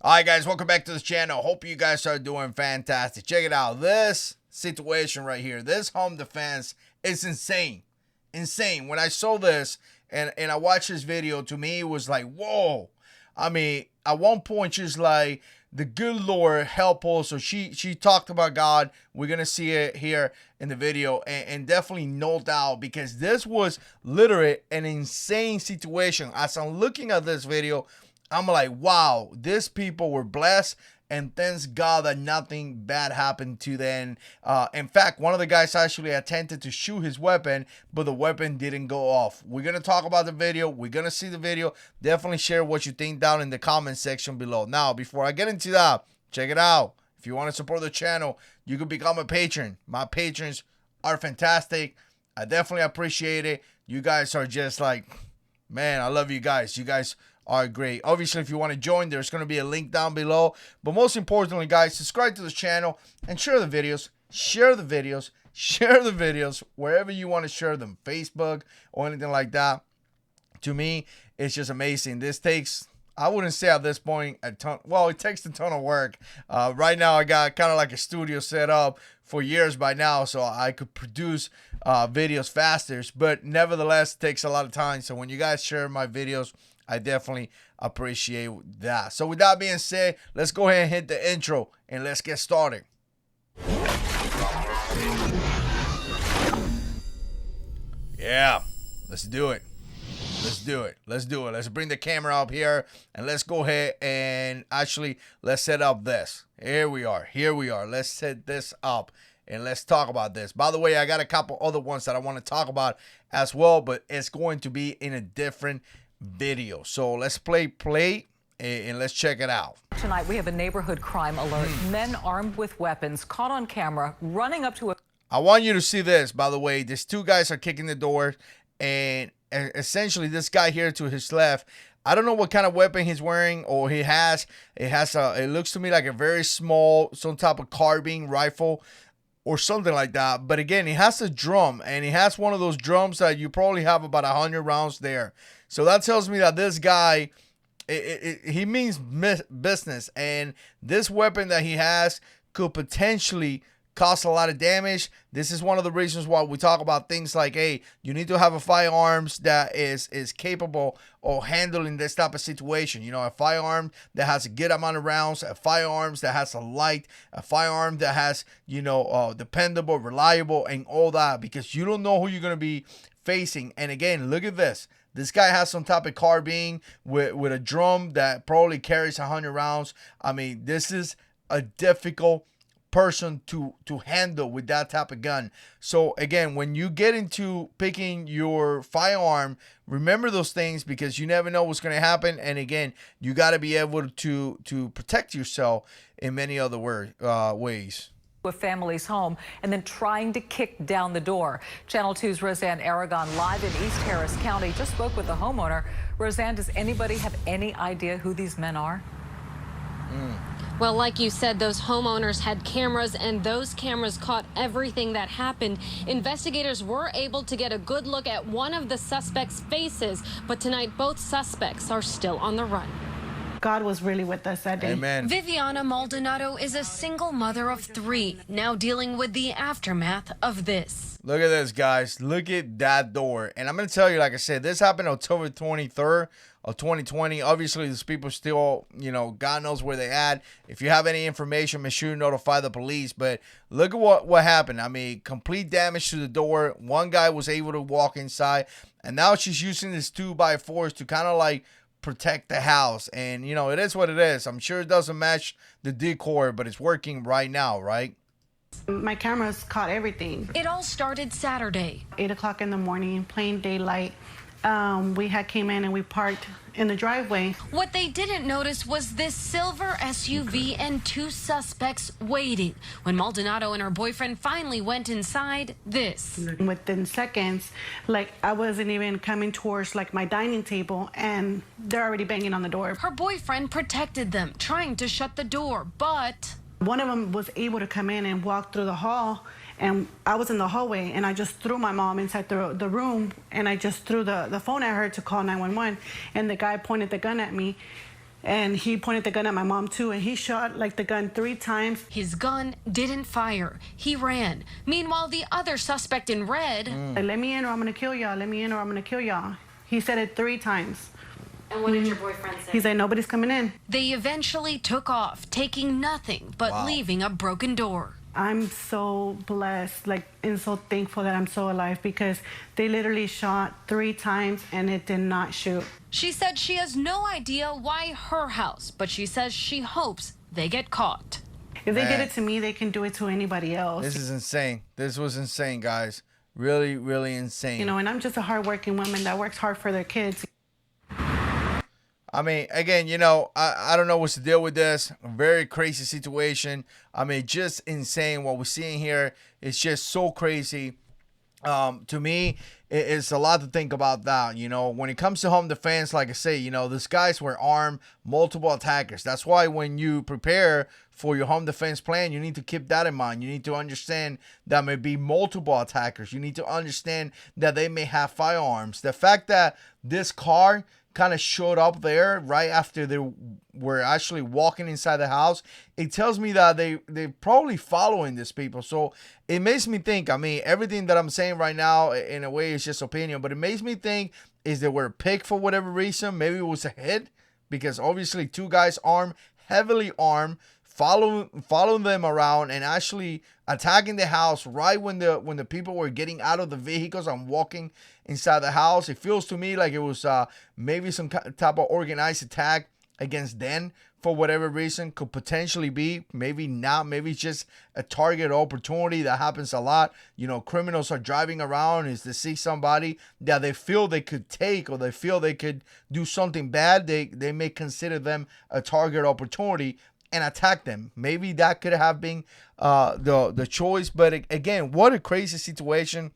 Alright guys, welcome back to this channel. Hope you guys are doing fantastic. Check it out. This situation right here, this home defense is insane. Insane. When I saw this and I watched this video, to me it was like, whoa. I mean, at one point she's like, the good Lord help us. So she talked about God. We're going to see it here in the video. And definitely no doubt, because this was literally an insane situation. As I'm looking at this video, I'm like, wow, these people were blessed, and thanks God that nothing bad happened to them. In fact, one of the guys actually attempted to shoot his weapon, but the weapon didn't go off. We're going to talk about the video. We're going to see the video. Definitely share what you think down in the comment section below. Now, before I get into that, check it out. If you want to support the channel, you can become a patron. My patrons are fantastic. I definitely appreciate it. You guys are just like, man, I love you guys. You guys are great. Obviously, if you want to join, there's going to be a link down below. But most importantly, guys, subscribe to this channel and share the videos. Share the videos. Share the videos wherever you want to share them. Facebook or anything like that. To me, it's just amazing. This takes, I wouldn't say at this point a ton. Well, it takes a ton of work. Right now, I got kind of like a studio set up for years by now, so I could produce videos faster. But nevertheless, it takes a lot of time. So when you guys share my videos, I definitely appreciate that. So with that being said, let's go ahead and hit the intro and let's get started. Yeah, let's do it. Let's do it. Let's do it. Let's bring the camera up here and let's go ahead and actually let's set up this. Here we are. Here we are. Let's set this up and let's talk about this. By the way, I got a couple other ones that I want to talk about as well, but it's going to be in a different video. So let's play and let's check it out. Tonight we have a neighborhood crime alert. Men armed with weapons caught on camera running up to a... I want you to see this, by the way. These two guys are kicking the door, and essentially this guy here to his left, I don't know what kind of weapon he's wearing or he has. It looks to me like a very small, some type of carbine rifle or something like that. But again, he has a drum, and he has one of those drums that you probably have about 100 rounds there. So that tells me that this guy, he means business, and this weapon that he has could potentially cause a lot of damage. This is one of the reasons why we talk about things like, hey, you need to have a firearms that is capable of handling this type of situation. You know, a firearm that has a good amount of rounds, a firearms that has a light, a firearm that has, you know, dependable, reliable, and all that, because you don't know who you're going to be facing. And again, look at this. This guy has some type of carbine with a drum that probably carries 100 rounds. I mean, this is a difficult person to handle with that type of gun. So again, when you get into picking your firearm, remember those things, because you never know what's going to happen. And again, you got to be able to protect yourself in many other ways. A family's home and then trying to kick down the door. Channel 2's Roseanne Aragon, live in East Harris County, just spoke with the homeowner. Roseanne, does anybody have any idea who these men are? Well, like you said, those homeowners had cameras, and those cameras caught everything that happened. Investigators were able to get a good look at one of the suspects' faces, but tonight both suspects are still on the run. God was really with us that day. Amen. Viviana Maldonado is a single mother of 3, now dealing with the aftermath of this. Look at this, guys. Look at that door. And I'm going to tell you, like I said, this happened October 23rd of 2020. Obviously, these people still, you know, God knows where they at. If you have any information, make sure you notify the police. But look at what happened. I mean, complete damage to the door. One guy was able to walk inside. And now she's using this 2x4s to kind of like protect the house. And, you know, it is what it is. I'm sure it doesn't match the decor, but it's working right now, right? My cameras caught everything. It all started Saturday. 8 o'clock in the morning, plain daylight. We came in and we parked in the driveway. What they didn't notice was this silver SUV and 2 suspects waiting. When Maldonado and her boyfriend finally went inside, this. Within seconds, like I wasn't even coming towards like my dining table, and they're already banging on the door. Her boyfriend protected them, trying to shut the door, but one of them was able to come in and walk through the hall, and I was in the hallway, and I just threw my mom inside the room, and I just threw the phone at her to call 911, and the guy pointed the gun at me, and he pointed the gun at my mom too, and he shot like the gun 3 times. His gun didn't fire. He ran. Meanwhile, the other suspect in red. Like, let me in or I'm gonna kill y'all. Let me in or I'm gonna kill y'all. He said it 3 times. And what did your boyfriend say? He said nobody's coming in. They eventually took off, taking nothing but leaving a broken door. I'm so blessed, like, and so thankful that I'm so alive, because they literally shot 3 times and it did not shoot. She said she has no idea why her house, but she says she hopes they get caught. If they did it to me, they can do it to anybody else. This is insane. This was insane, guys. Really, really insane. You know, and I'm just a hardworking woman that works hard for their kids. I mean, again, you know, I don't know what's the deal with this. A very crazy situation. I mean, just insane. What we're seeing here is just so crazy. To me, it's a lot to think about that. You know, when it comes to home defense, like I say, you know, these guys were armed, multiple attackers. That's why when you prepare for your home defense plan, you need to keep that in mind. You need to understand that may be multiple attackers. You need to understand that they may have firearms. The fact that this car kind of showed up there right after they were actually walking inside the house, it tells me that they're probably following these people. So it makes me think, I mean, everything that I'm saying right now in a way is just opinion, but it makes me think, is they were picked for whatever reason? Maybe it was a hit, because obviously 2 guys armed, heavily armed, following them around and actually attacking the house right when the people were getting out of the vehicles and walking inside the house. It feels to me like it was maybe some type of organized attack against them for whatever reason. Could potentially be, maybe not, maybe it's just a target opportunity. That happens a lot. You know, criminals are driving around, is to see somebody that they feel they could take, or they feel they could do something bad, they may consider them a target opportunity and attack them. Maybe that could have been the choice. But again, what a crazy situation.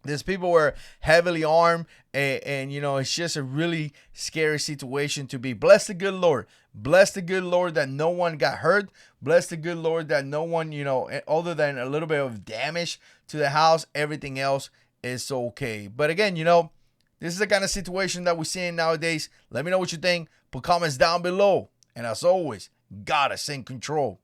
These people were heavily armed, and you know, it's just a really scary situation to be. Bless the good Lord. Bless the good Lord that no one got hurt. Bless the good Lord that no one, you know, other than a little bit of damage to the house, everything else is okay. But again, you know, this is the kind of situation that we're seeing nowadays. Let me know what you think. Put comments down below. And as always, God is in control.